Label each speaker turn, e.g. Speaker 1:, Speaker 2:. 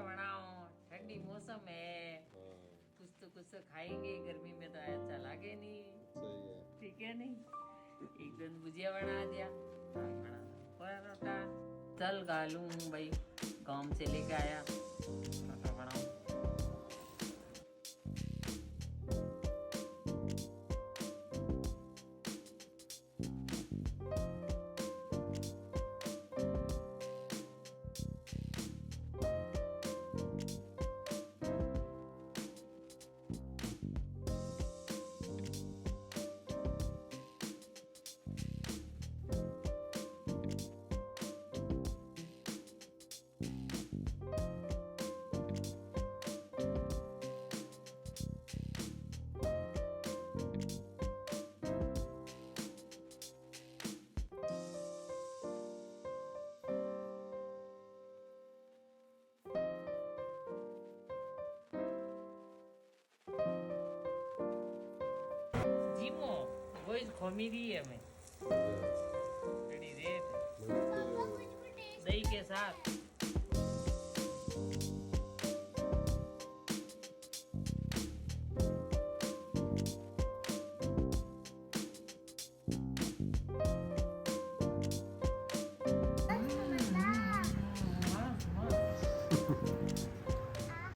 Speaker 1: बनाओ, ठंडी मौसम है, कुछ तो खाएंगे, गर्मी में तो अच्छा लागे नहीं।
Speaker 2: सही है,
Speaker 1: ठीक है नहीं। एक दिन भुजिया बना दिया, पराठा चल गालू भाई, काम से लेके आया पराठा बनाऊं। वही खोमी दी है मैं बड़ी रेत दही के साथ।